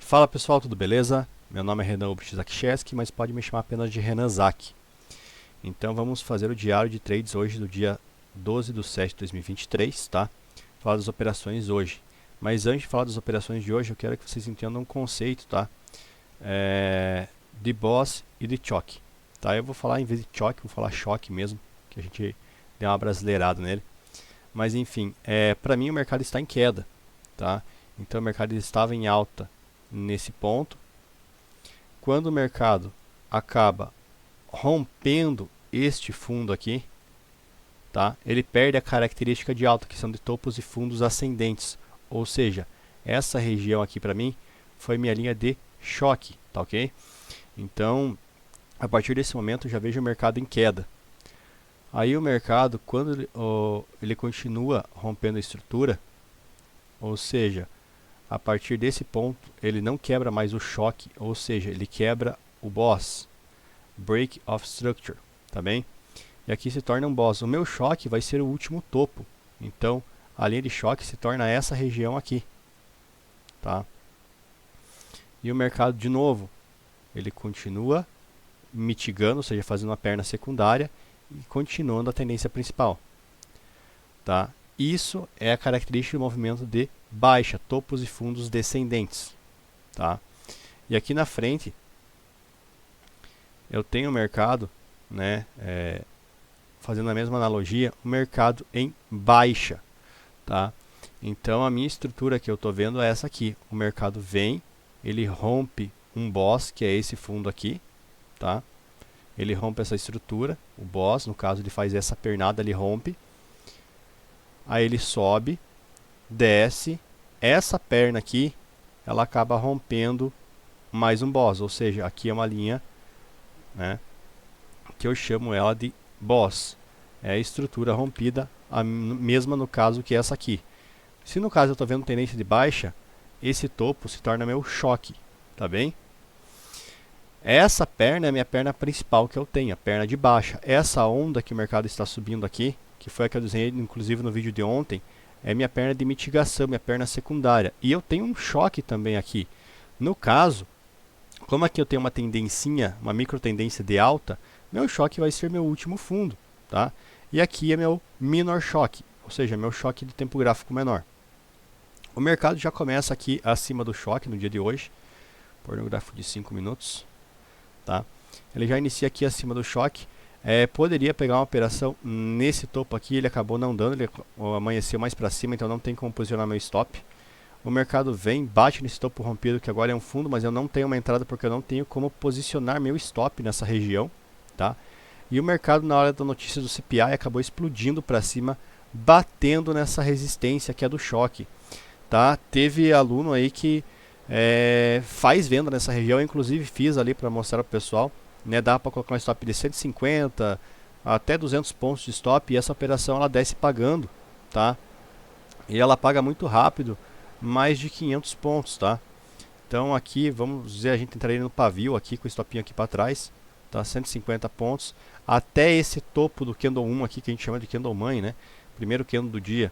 Fala pessoal, tudo beleza? Meu nome é Renan Zakcheski, mas pode me chamar apenas de Renan Zak. Então vamos fazer o diário de trades hoje do dia 12/7/2023, tá? Falar das operações hoje. Mas antes de falar das operações de hoje, eu quero que vocês entendam um conceito, tá? De boss e de choque, tá? Eu vou falar, em vez de choque, vou falar choque mesmo, que a gente deu uma brasileirada nele. Mas enfim, para mim o mercado está em queda, tá? Então o mercado estava em alta nesse ponto. Quando o mercado acaba rompendo este fundo aqui, tá? Ele perde a característica de alta, que são de topos e fundos ascendentes. Ou seja, essa região aqui para mim foi minha linha de choque, tá ok? Então, a partir desse momento eu já vejo o mercado em queda. Aí o mercado, quando ele continua rompendo a estrutura, ou seja, a partir desse ponto ele não quebra mais o choque, ou seja, ele quebra o boss, break of structure, tá bem? E aqui se torna um boss. O meu choque vai ser o último topo, então a linha de choque se torna essa região aqui, tá? E o mercado de novo, ele continua mitigando, ou seja, fazendo uma perna secundária e continuando a tendência principal, tá? Isso é a característica do movimento de baixa, topos e fundos descendentes, tá? E aqui na frente eu tenho o mercado, né, fazendo a mesma analogia, o mercado em baixa, tá? Então a minha estrutura que eu estou vendo é essa aqui. O mercado vem, ele rompe um boss, que é esse fundo aqui, tá? Ele rompe essa estrutura, o boss, no caso ele faz essa pernada, ele rompe. Aí ele sobe, desce, essa perna aqui, ela acaba rompendo mais um boss, ou seja, aqui é uma linha, né, que eu chamo ela de boss. É a estrutura rompida, a mesma no caso que essa aqui. Se no caso eu estou vendo tendência de baixa, esse topo se torna meu choque, tá bem? Essa perna é a minha perna principal que eu tenho, a perna de baixa. Essa onda que o mercado está subindo aqui, que foi a que eu desenhei inclusive no vídeo de ontem, é minha perna de mitigação, minha perna secundária. E eu tenho um choque também aqui. No caso, como aqui eu tenho uma tendencinha, uma micro tendência de alta, meu choque vai ser meu último fundo, tá? E aqui é meu minor choque, ou seja, meu choque de tempo gráfico menor. O mercado já começa aqui acima do choque no dia de hoje, por no gráfico de 5 minutos, tá? Ele já inicia aqui acima do choque. Poderia pegar uma operação nesse topo aqui, ele acabou não dando, ele amanheceu mais para cima, então não tem como posicionar meu stop. O mercado vem, bate nesse topo rompido, que agora é um fundo, mas eu não tenho uma entrada porque eu não tenho como posicionar meu stop nessa região, tá? E o mercado, na hora da notícia do CPI, acabou explodindo para cima, batendo nessa resistência que é do choque, tá? Teve aluno aí que faz venda nessa região, eu inclusive fiz ali para mostrar para o pessoal, né? Dá para colocar um stop de 150 até 200 pontos de stop, e essa operação ela desce pagando, tá? E ela paga muito rápido, mais de 500 pontos, tá? Então aqui, vamos dizer, a gente entraria no pavio aqui, com o stopinho aqui para trás, tá? 150 pontos, até esse topo do candle 1 aqui, que a gente chama de candle mãe, né? Primeiro candle do dia,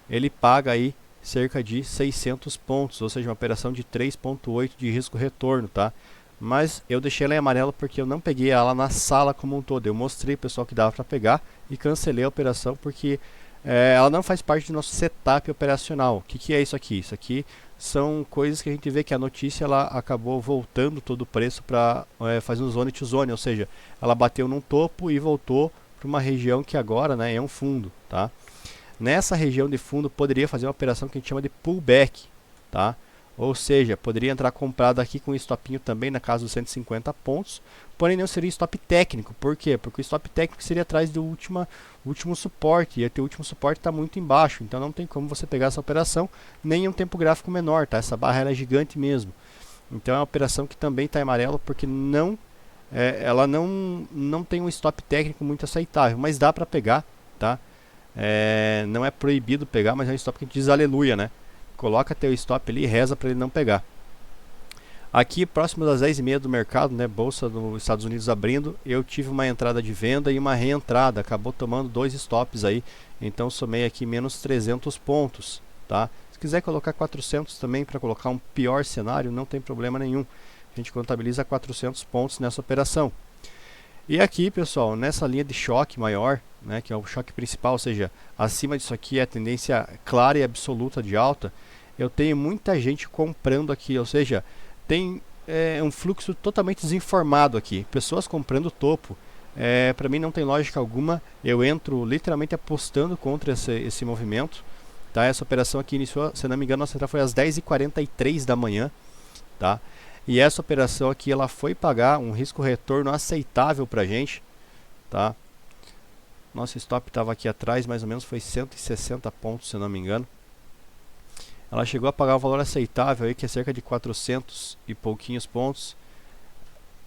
ele paga aí cerca de 600 pontos, ou seja, uma operação de 3.8 de risco retorno, tá? Mas eu deixei ela em amarelo porque eu não peguei ela na sala como um todo. Eu mostrei pro pessoal que dava para pegar e cancelei a operação porque ela não faz parte do nosso setup operacional. O que é isso aqui? Isso aqui são coisas que a gente vê que a notícia ela acabou voltando todo o preço para fazer um zone to zone, ou seja, ela bateu num topo e voltou para uma região que agora, né, é um fundo, tá? Nessa região de fundo poderia fazer uma operação que a gente chama de pullback, tá? Ou seja, poderia entrar comprado aqui com um stopinho também na casa dos 150 pontos, porém não seria stop técnico. Por quê? Porque o stop técnico seria atrás do último suporte, e o último suporte está muito embaixo, então não tem como você pegar essa operação nem em um tempo gráfico menor, tá? Essa barra é gigante mesmo. Então é uma operação que também está em amarelo porque ela não tem um stop técnico muito aceitável, mas dá para pegar, tá? Não é proibido pegar, mas é um stop que a gente diz aleluia, né? Coloca teu stop ali e reza para ele não pegar. Aqui, próximo das 10h30 do mercado, né, bolsa dos Estados Unidos abrindo, eu tive uma entrada de venda e uma reentrada, acabou tomando 2 stops aí, então somei aqui menos 300 pontos, tá? Se quiser colocar 400 também para colocar um pior cenário, não tem problema nenhum. A gente contabiliza 400 pontos nessa operação. E aqui, pessoal, nessa linha de choque maior, né, que é o choque principal, ou seja, acima disso aqui é a tendência clara e absoluta de alta, eu tenho muita gente comprando aqui, ou seja, tem um fluxo totalmente desinformado aqui, pessoas comprando topo. Para mim não tem lógica alguma, eu entro literalmente apostando contra esse movimento. Tá? Essa operação aqui iniciou, se não me engano, nossa entrada foi às 10h43 da manhã. Tá? E essa operação aqui ela foi pagar um risco-retorno aceitável para a gente. Tá? Nosso stop estava aqui atrás, mais ou menos foi 160 pontos, se não me engano. Ela chegou a pagar um valor aceitável, aí, que é cerca de 400 e pouquinhos pontos.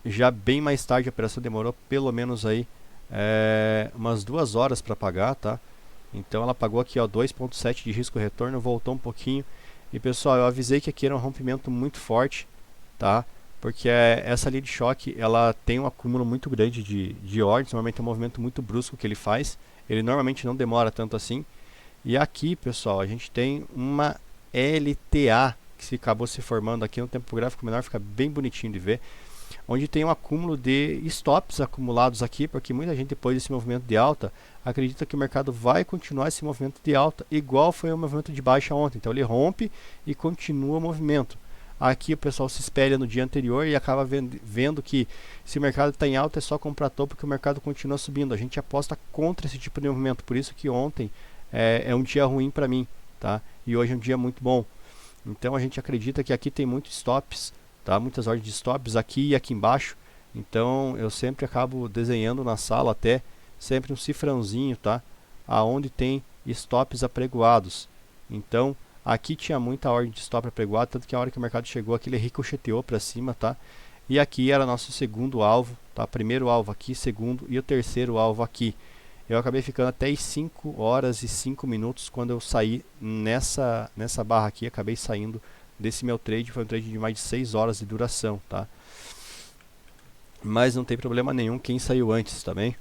Já bem mais tarde a operação demorou pelo menos aí umas 2 horas para pagar, tá? Então ela pagou aqui 2.7 de risco retorno, voltou um pouquinho. E pessoal, eu avisei que aqui era um rompimento muito forte, tá? Porque essa linha de choque, ela tem um acúmulo muito grande de ordens, normalmente é um movimento muito brusco que ele faz. Ele normalmente não demora tanto assim. E aqui, pessoal, a gente tem uma LTA que acabou se formando aqui no tempo gráfico menor, fica bem bonitinho de ver, onde tem um acúmulo de stops acumulados aqui, porque muita gente depois desse movimento de alta acredita que o mercado vai continuar esse movimento de alta, igual foi o movimento de baixa ontem. Então ele rompe e continua o movimento. Aqui o pessoal se espelha no dia anterior e acaba vendo que se o mercado está em alta é só comprar topo porque o mercado continua subindo. A gente aposta contra esse tipo de movimento, por isso que ontem é um dia ruim para mim, tá? E hoje é um dia muito bom. Então a gente acredita que aqui tem muitos stops, tá? Muitas ordens de stops aqui e aqui embaixo. Então eu sempre acabo desenhando na sala até sempre um cifrãozinho, tá? Aonde tem stops apregoados. Então aqui tinha muita ordem de stop apregoado, tanto que a hora que o mercado chegou aqui ele ricocheteou para cima, tá? E aqui era nosso segundo alvo, tá? Primeiro alvo aqui, segundo e o terceiro alvo aqui. Eu acabei ficando até 5 horas e 5 minutos quando eu saí nessa barra aqui, acabei saindo desse meu trade, foi um trade de mais de 6 horas de duração, tá? Mas não tem problema nenhum quem saiu antes, tá bem?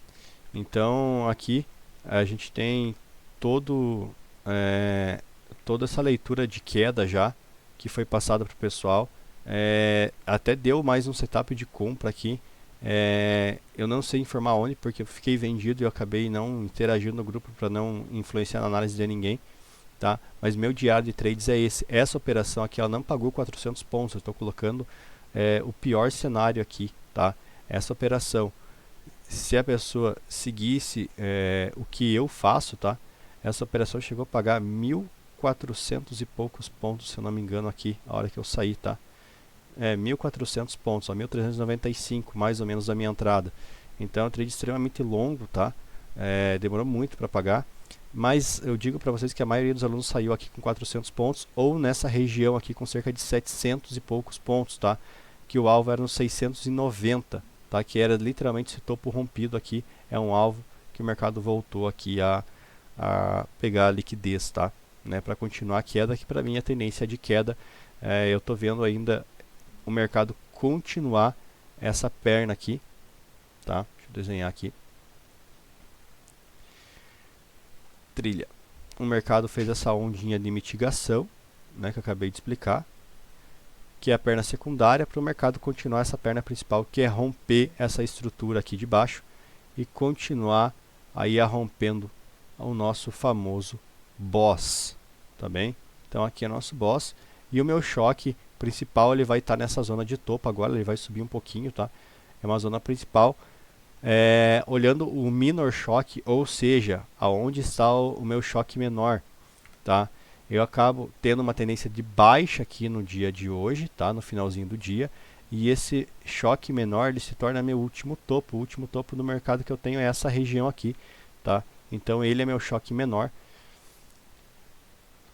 Então aqui a gente tem toda essa leitura de queda já, que foi passada para o pessoal. Até deu mais um setup de compra aqui. Eu não sei informar onde, porque eu fiquei vendido e eu acabei não interagindo no grupo para não influenciar na análise de ninguém, tá? Mas meu diário de trades é esse. Essa operação aqui ela não pagou 400 pontos, eu estou colocando o pior cenário aqui, tá? Essa operação, se a pessoa seguisse o que eu faço, tá? Essa operação chegou a pagar 1.400 e poucos pontos, se eu não me engano aqui, a hora que eu saí, tá? 1.400 pontos, 1.395 mais ou menos a minha entrada. Então é um trade extremamente longo, tá? Demorou muito para pagar, mas eu digo para vocês que a maioria dos alunos saiu aqui com 400 pontos ou nessa região aqui com cerca de 700 e poucos pontos, tá? Que o alvo era nos 690, tá? Que era literalmente esse topo rompido aqui, é um alvo que o mercado voltou aqui a pegar a liquidez, tá? Né? Para continuar a queda, que para mim a tendência é de queda. Eu tô vendo ainda o mercado continuar essa perna aqui, tá? Deixa eu desenhar aqui. Trilha. O mercado fez essa ondinha de mitigação, né, que eu acabei de explicar, que é a perna secundária, para o mercado continuar essa perna principal, que é romper essa estrutura aqui de baixo e continuar aí rompendo o nosso famoso boss, tá bem? Então aqui é nosso boss e o meu choque principal ele vai estar nessa zona de topo agora, ele vai subir um pouquinho, tá? É uma zona principal. Olhando o minor choque, ou seja, aonde está o meu choque menor, tá? Eu acabo tendo uma tendência de baixa aqui no dia de hoje, tá? No finalzinho do dia, e esse choque menor ele se torna meu último topo. O último topo do mercado que eu tenho é essa região aqui, tá? Então ele é meu choque menor.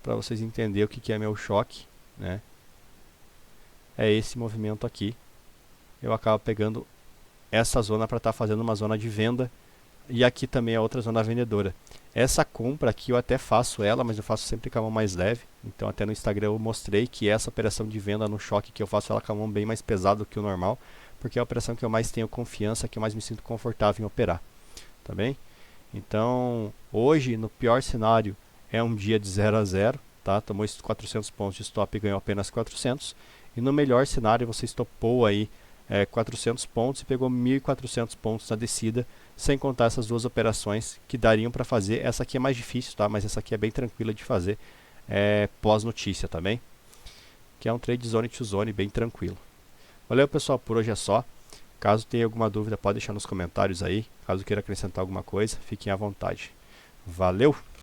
Para vocês entenderem o que é meu choque, né? É esse movimento aqui. Eu acabo pegando essa zona para estar fazendo uma zona de venda. E aqui também é outra zona vendedora. Essa compra aqui eu até faço ela, mas eu faço sempre com a mão mais leve. Então até no Instagram eu mostrei que essa operação de venda no choque que eu faço ela com a mão bem mais pesada do que o normal. Porque é a operação que eu mais tenho confiança, que eu mais me sinto confortável em operar. Tá bem? Então hoje, no pior cenário, é um dia de 0 a 0. tá? Tomou esses 400 pontos de stop e ganhou apenas 400. E no melhor cenário você estopou aí 400 pontos e pegou 1.400 pontos na descida, sem contar essas duas operações que dariam para fazer. Essa aqui é mais difícil, tá? Mas essa aqui é bem tranquila de fazer pós-notícia também, que é um trade zone to zone bem tranquilo. Valeu, pessoal, por hoje é só. Caso tenha alguma dúvida, pode deixar nos comentários aí. Caso queira acrescentar alguma coisa, fiquem à vontade. Valeu!